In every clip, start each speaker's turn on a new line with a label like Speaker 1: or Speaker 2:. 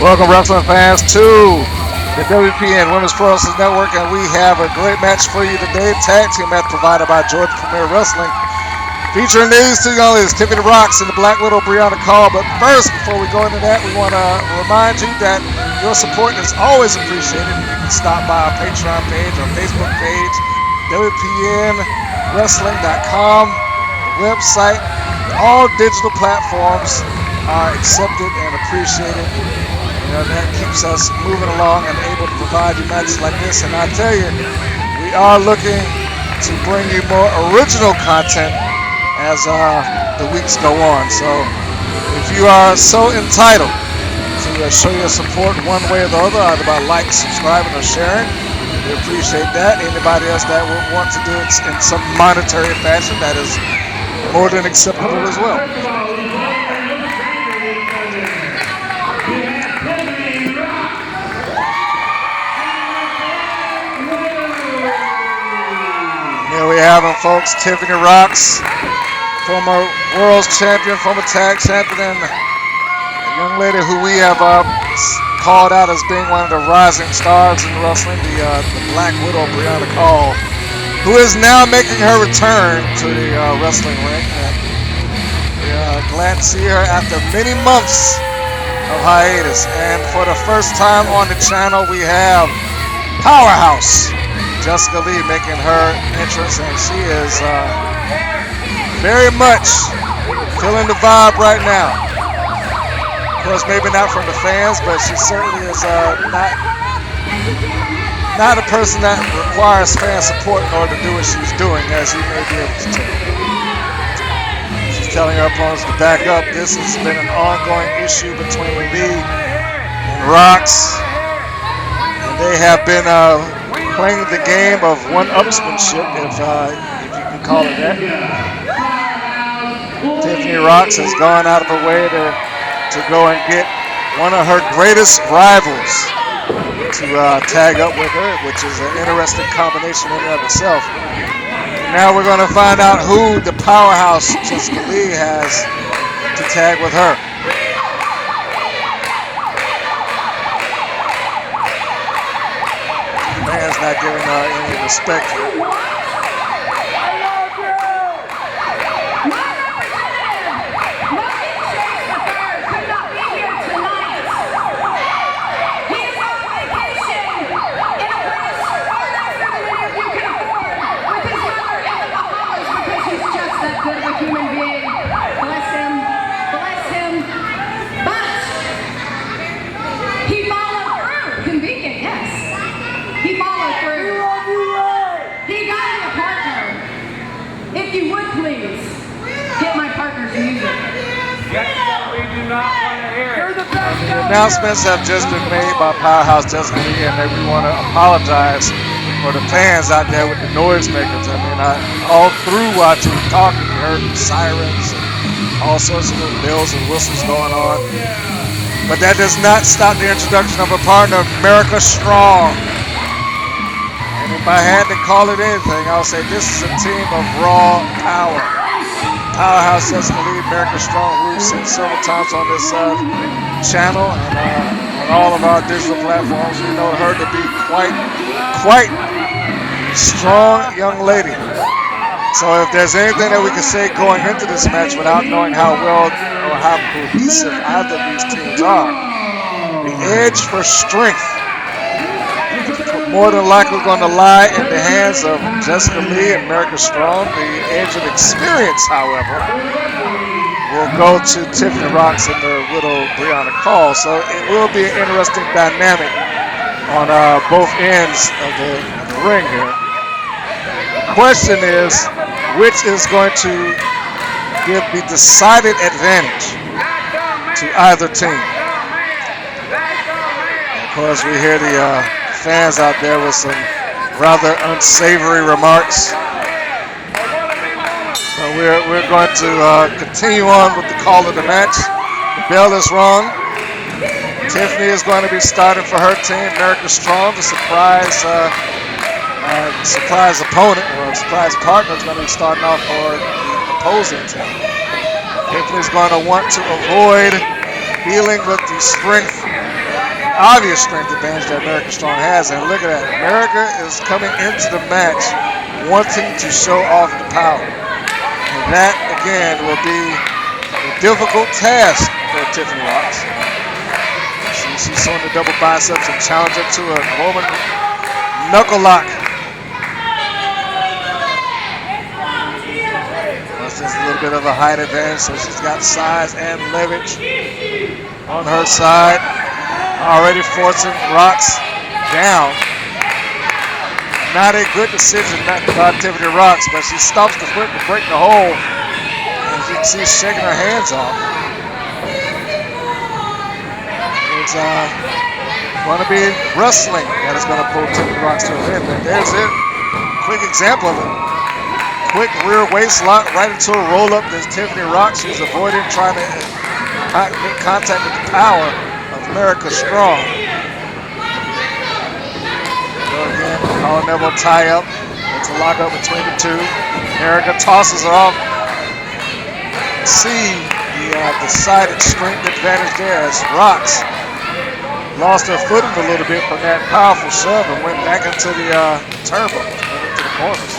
Speaker 1: Welcome, wrestling fans, to the WPN Women's Pro Wrestling Network, and we have a great match for you today. Tag team match provided by Georgia Premier Wrestling, featuring these two young ladies, Tiffany Roxx and the Blackwidow Briana Call. But first, before we go into that, we want to remind you that your support is always appreciated. You can stop by our Patreon page, our Facebook page, WPNWrestling.com, the website. All digital platforms are accepted and appreciated. That keeps us moving along and able to provide you matches like this. And I tell you, we are looking to bring you more original content as the weeks go on. So if you are so entitled to show your support one way or the other, either by liking, subscribing, or sharing, we appreciate that. Anybody else that would want to do it in some monetary fashion, that is more than acceptable as well. Here we have them, folks. Tiffany Roxx, former world champion, former tag champion, and a young lady who we have called out as being one of the rising stars in wrestling, the Blackwidow Briana Call, who is now making her return to the wrestling ring. And we are glad to see her after many months of hiatus. And for the first time on the channel, we have Powerhouse Jessica Leigh making her entrance, and she is very much feeling the vibe right now. Of course, maybe not from the fans, but she certainly is not a person that requires fan support in order to do what she's doing, as you may be able to tell. She's telling her opponents to back up. This has been an ongoing issue between Leigh and Roxx, and they have been playing the game of one-upsmanship, if you can call it that. Tiffany Roxx has gone out of her way to go and get one of her greatest rivals to tag up with her, which is an interesting combination in and of itself. Now we're going to find out who the Powerhouse Jessica Leigh has to tag with her. Man's not giving her any respect. The announcements have just been made by Powerhouse Jessica Leigh, and we want to apologize for the fans out there with the noisemakers. I mean, all through while she was talking, you heard sirens and all sorts of little bells and whistles going on. But that does not stop the introduction of a partner, America Strong. And if I had to call it anything, I would say this is a team of raw power. Powerhouse Jessica Leigh, America Strong, we've seen several times on this channel and on all of our digital platforms. We know her to be quite strong young lady. So if there's anything that we can say going into this match without knowing how well or how cohesive either of these teams are, the edge for strength more than likely going to lie in the hands of Jessica Leigh and America Strong. The edge of experience, however, will go to Tiffany Roxx and the widow Briana Call. So it will be an interesting dynamic on both ends of the ring here. The question is, which is going to give the decided advantage to either team? And of course, we hear the fans out there with some rather unsavory remarks. So we're going to continue on with the call of the match. The bell is rung. Tiffany is going to be starting for her team, America Strong. The surprise opponent or surprise partner is going to be starting off for the opposing team. Tiffany's going to want to avoid dealing with the strength obvious strength advantage that America Strong has. And look at that. America is coming into the match wanting to show off the power. And that, again, will be a difficult task for Tiffany Roxx. She's showing the double biceps and challenge her to a Roman knuckle lock. That's just a little bit of a height advantage, so she's got size and leverage on her side. Already forcing Roxx down. Not a good decision by Tiffany Roxx, but she stops the foot to break the hold. As you can see, she's shaking her hands off. It's going to be wrestling that is going to pull Tiffany Roxx to a win. But there's it. Quick example of it. Quick rear waist lock right into a roll up. There's Tiffany Roxx. She's avoiding trying to make contact with the power of America Strong. So again, collar elbow tie up. It's a lock up between the two. America tosses her off. See the decided strength advantage there as Roxx lost her footing a little bit from that powerful shove and went back into the turnbuckles, went into the corners.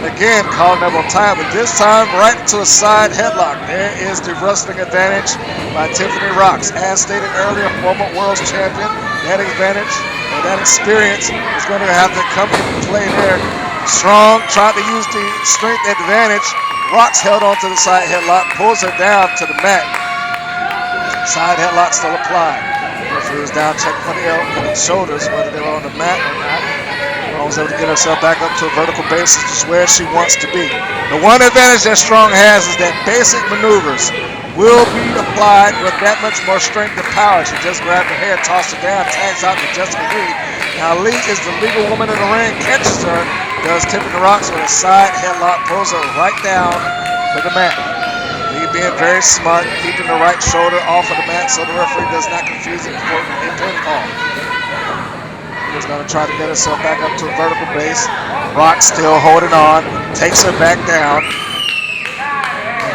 Speaker 1: And again, collar elbow tie, but this time right into a side headlock. There is the wrestling advantage by Tiffany Roxx. As stated earlier, former world champion. That advantage and that experience is going to have to come into play there. Strong tried to use the strength advantage. Roxx held on to the side headlock, pulls her down to the mat. Side headlock still applied. Referee was down, checking for the shoulders, whether they were on the mat or not. Strong was able to get herself back up to a vertical base, which is where she wants to be. The one advantage that Strong has is that basic maneuvers will be applied with that much more strength and power. She just grabbed her hair, tossed her down, tags out to Jessica Leigh. Now Leigh is the legal woman in the ring, catches her, does Tiffany Roxx with a side headlock, pulls her right down to the mat. Leigh being very smart, keeping the right shoulder off of the mat so the referee does not confuse it for a pinfall. She's going to try to get herself back up to a vertical base. Roxx still holding on, takes her back down.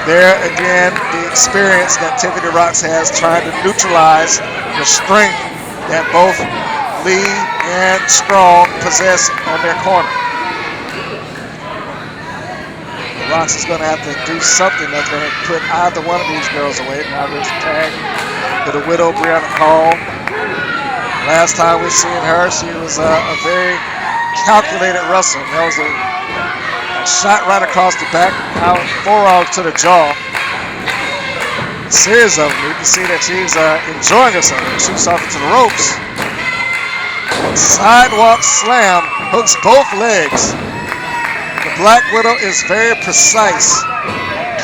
Speaker 1: There again, the experience that Tiffany Roxx has trying to neutralize the strength that both Leigh and Strong possess on their corner. Roxx is going to have to do something that's going to put either one of these girls away. Now there's a tag to the Widow, Briana Call. Last time we seen her, she was a very calculated wrestler. That was a shot right across the back, out forearm to the jaw. A series of them. You can see that she's enjoying herself. Shoots off into the ropes. Sidewalk slam, hooks both legs. The Black Widow is very precise,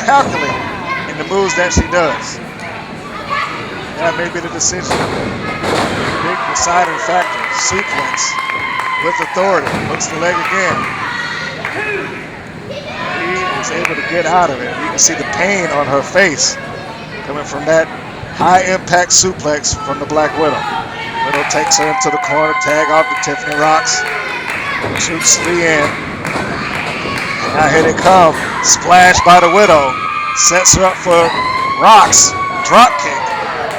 Speaker 1: calculated in the moves that she does. That may be the decision. Big deciding factor. Suplex with authority. Hooks the leg again. Is able to get out of it. You can see the pain on her face coming from that high impact suplex from the Black Widow. Widow takes her into the corner, tag off to Tiffany Roxx, shoots Leigh in. Now here they come, splash by the Widow, sets her up for Roxx, drop kick.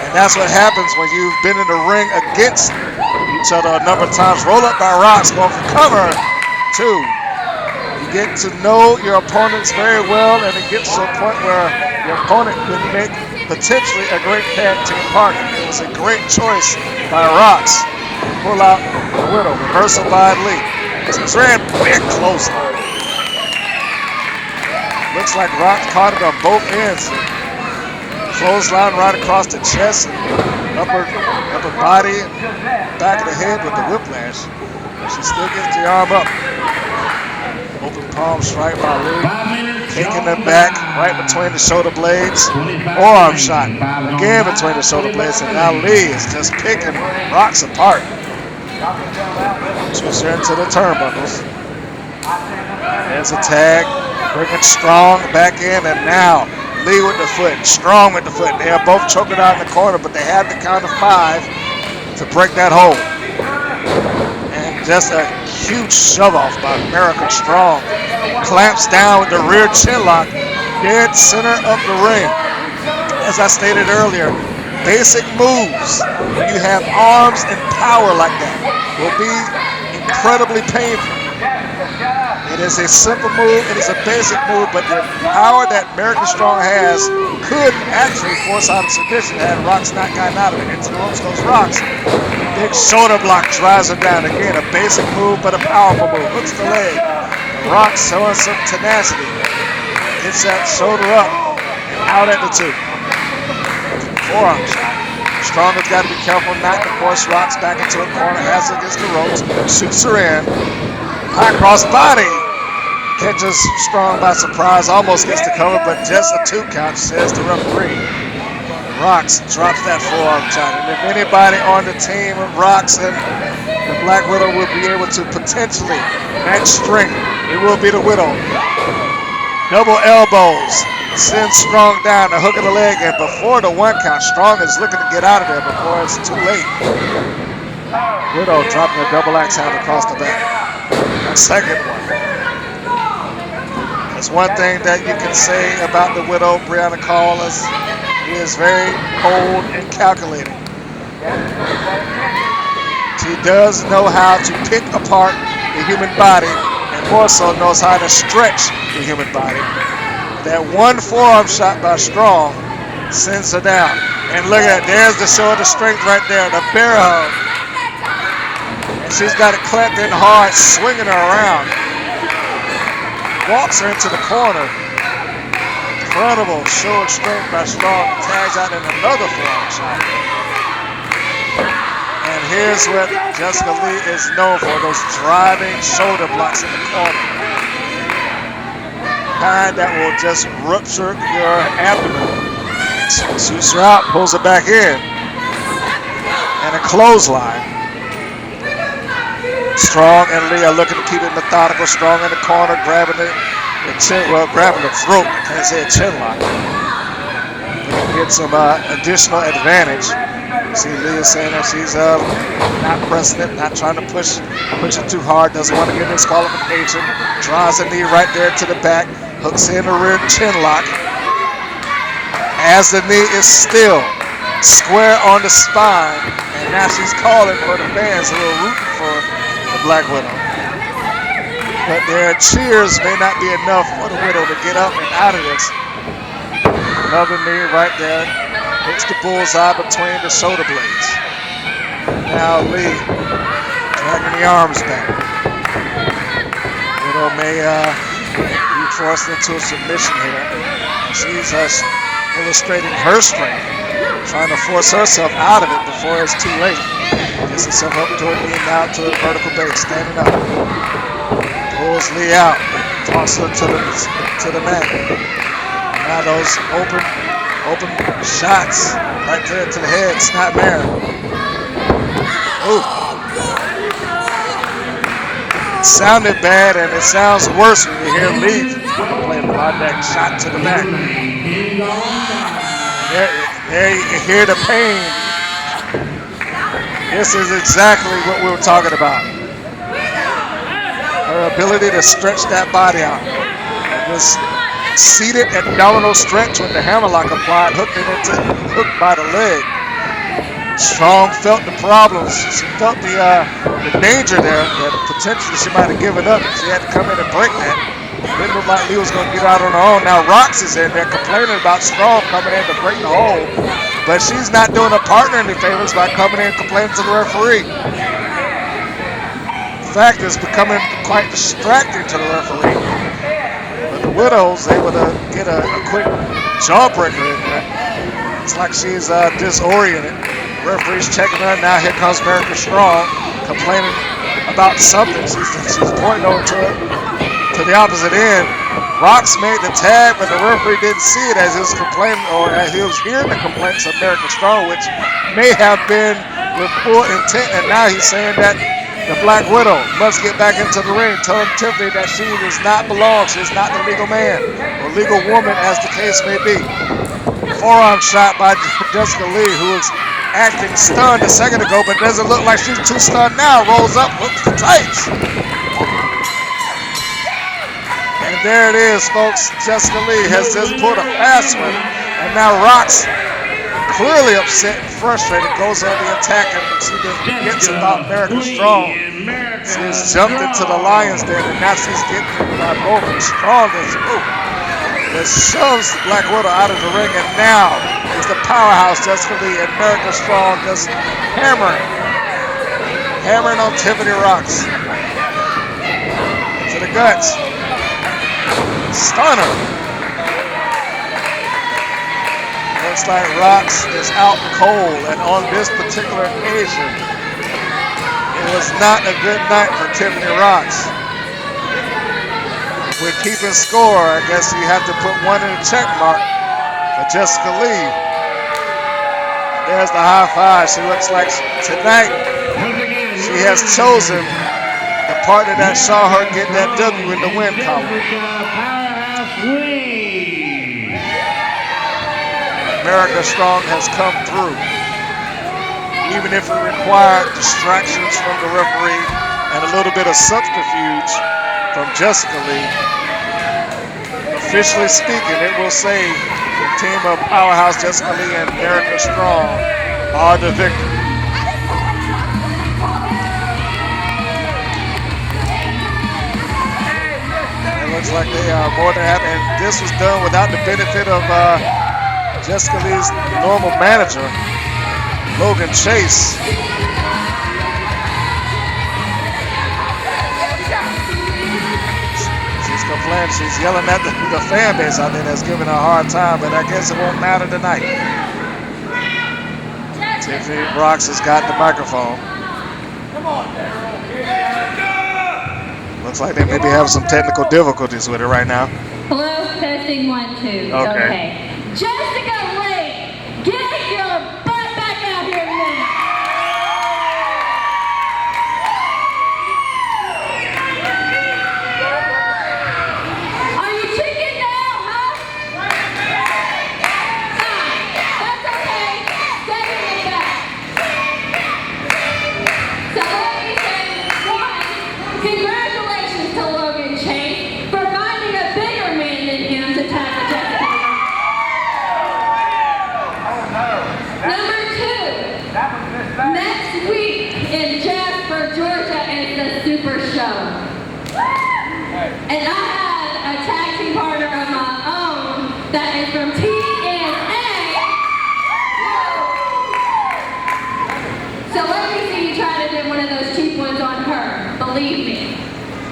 Speaker 1: And that's what happens when you've been in the ring against each other a number of times. Roll up by Roxx, going for cover, 2. Get to know your opponents very well, and it gets to a point where your opponent could make potentially a great tag team partner. It was a great choice by Roxx to pull out the Widow. Reversal by Leigh. It's a very big close line. Looks like Roxx caught it on both ends. Clothesline right across the chest, and upper body, and back of the head with the whiplash. She still gets the arm up. Open palm strike by Leigh, taking it back right between the shoulder blades. Arm shot again between the shoulder blades, and now Leigh is just picking Roxx apart. She's into the turnbuckles. There's a tag, bringing Strong back in, and now Leigh with the foot, Strong with the foot. They are both choking out in the corner, but they have the count of 5 to break that hold. And just a huge shove-off by America Strong. Clamps down with the rear chin lock, dead center of the ring. As I stated earlier, basic moves, when you have arms and power like that, will be incredibly painful. It is a simple move, it is a basic move, but the power that American Strong has could actually force out a submission had Roxx not gotten out of it. Into the ropes goes Roxx. Big shoulder block drives her down. Again, a basic move, but a powerful move. Hooks the leg. Roxx showing some tenacity. Gets that shoulder up and out at the 2. Forearm shot. Strong has got to be careful not to force Roxx back into a corner. Has her against the ropes. Shoots her in. High cross body. Catches Strong by surprise. Almost gets the cover, but just a 2 count, says the referee. Roxx drops that forearm shot. And if anybody on the team of Roxx and the Black Widow will be able to potentially match strength, it will be the Widow. Double elbows. Sends Strong down, the hook of the leg, and before the 1 count, Strong is looking to get out of there before it's too late. Widow dropping a double axe handle across the back. A second one. That's one thing that you can say about the Widow, Briana Call, is he is very cold and calculating. She does know how to pick apart the human body and more so knows how to stretch the human body. That one forearm shot by Strong sends her down. And look at it, there's the show of the strength right there, the bear hug. And she's got it clamped in hard, swinging her around. Walks her into the corner. Incredible show of strength by Strong. Tags out in another forearm shot. And here's what Jessica Leigh is known for, those driving shoulder blocks in the corner. Kind that will just rupture your abdomen. Shoots her out, pulls her back in. And a clothesline. Strong and Leigh are looking to keep it methodical. Strong in the corner, grabbing the chin, well, grabbing the throat. I can't say a chin lock. Get some additional advantage. See, Leigh is saying that she's not pressing it, not trying to push it too hard. Doesn't want to get disqualification. Draws a knee right there to the back. Hooks in the rear chin lock. As the knee is still square on the spine. And now she's calling for the fans who are rooting for the Black Widow. But their cheers may not be enough for the Widow to get up and out of this. Another knee right there. Hits the bullseye between the shoulder blades. Now Leigh dragging the arms back. Widow may be forced into a submission here. She's illustrating her strength, trying to force herself out of it before it's too late. Gets herself up to a knee, now to a vertical base, standing up. Pulls Leigh out, tosses her to the mat. Now those open shots right there to the head, snapmare. Ooh. It sounded bad, and it sounds worse when you hear Leigh complaining about that shot to the back. There you hear the pain. This is exactly what we were talking about. Her ability to stretch that body out. This seated abdominal stretch with the hammerlock applied, hooked by the leg. Strong felt the problems. She felt the danger there that potentially she might have given up if she had to come in and break that. It didn't look like Leigh was going to get out on her own. Now Roxx is in there complaining about Strong coming in to break the hole, but she's not doing her partner any favors by coming in and complaining to the referee. In fact, it's becoming quite distracting to the referee. But the Widow's able to get a quick jawbreaker in there. It's like she's disoriented. The referee's checking her. Now here comes American Strong complaining about something. She's pointing over to the opposite end. Roxx made the tag, but the referee didn't see it as he was complaining, or as he was hearing the complaints of American Strong, which may have been with full intent. And now he's saying that the Black Widow must get back into the ring, telling Tiffany that she does not belong. She is not the legal man or legal woman, as the case may be. Forearm shot by Jessica Leigh, who was acting stunned a second ago, but doesn't look like she's too stunned now. Rolls up, hooks the tights. And there it is, folks. Jessica Leigh has just pulled a fast one. And now Roxx clearly upset and frustrated, goes on the attack, and she then forgets about America Strong. She has jumped into the lion's den, and now she's getting both Strong and that shoves Blackwidow out of the ring, and now is the Powerhouse Jessica Leigh and America Strong just hammering on Tiffany Roxx. To the guts. Stunner. Looks like Roxx is out cold, and on this particular occasion, it was not a good night for Tiffany Roxx. With keeping score, I guess you have to put one in a check mark for Jessica Leigh. There's the high five. She looks like tonight she has chosen the partner that saw her get that W in the win column. America Strong has come through. Even if it required distractions from the referee and a little bit of subterfuge from Jessica Leigh, officially speaking, it will say the team of Powerhouse Jessica Leigh and America Strong are the victor. It looks like they are more than happy, and this was done without the benefit of Jessica Leigh's normal manager, Logan Chase. She's complaining, she's yelling at the fan base out there that's giving her a hard time, but I guess it won't matter tonight. Tiffany Roxx has got the microphone. Looks like they may be having some technical difficulties with it right now.
Speaker 2: Hello, testing 1, 2. Okay. Jessica Leigh, get your butt back out here now. Are you chicken now, huh? That's okay. Stay in the back. So let me say, one, congratulations to Logan Chase for finding a bigger man than him to tackle Jessica. Number 2, next week in Jasper, Georgia is the Super Show. And I had a tag team partner of my own that is from TNA. So let me see you try to do one of those cheap ones on her. Believe me.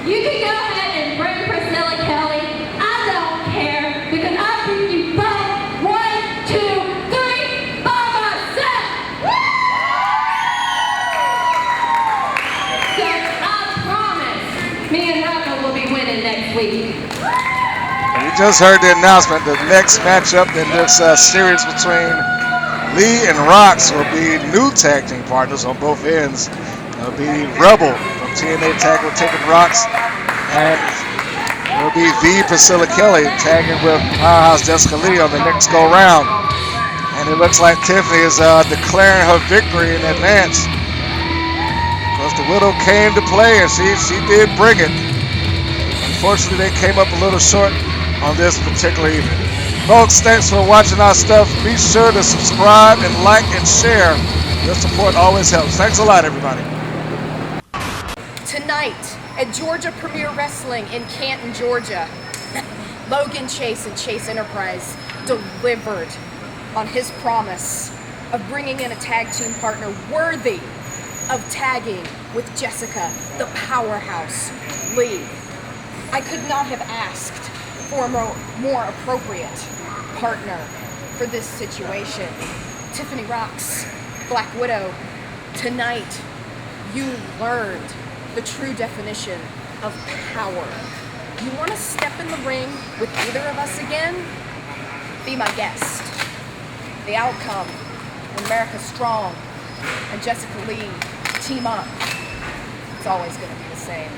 Speaker 2: You can go ahead and bring Priscilla Kelly. I don't care because I beat you both 1, 2, 3 by myself. So I promise me and Rocco will be winning next week.
Speaker 1: You just heard the announcement. The next matchup in this series between Leigh and Roxx will be new tag team partners on both ends. It'll be Rebel from TNA Tag with Tiffany Roxx, and it'll be the Priscilla Kelly tagging with Powerhouse Jessica Leigh on the next go round. And it looks like Tiffany is declaring her victory in advance, because the Widow came to play, and she did bring it. Unfortunately, they came up a little short on this particular evening. Folks, thanks for watching our stuff. Be sure to subscribe and like and share. Your support always helps. Thanks a lot, everybody.
Speaker 3: Tonight at Georgia Premier Wrestling in Canton, Georgia, Logan Chase and Chase Enterprise delivered on his promise of bringing in a tag team partner worthy of tagging with Jessica, the Powerhouse Leigh. I could not have asked for a more appropriate partner for this situation. Tiffany Roxx, Blackwidow, tonight you learned the true definition of power. You want to step in the ring with either of us again? Be my guest. The outcome, when America Strong and Jessica Leigh team up, it's always going to be the same.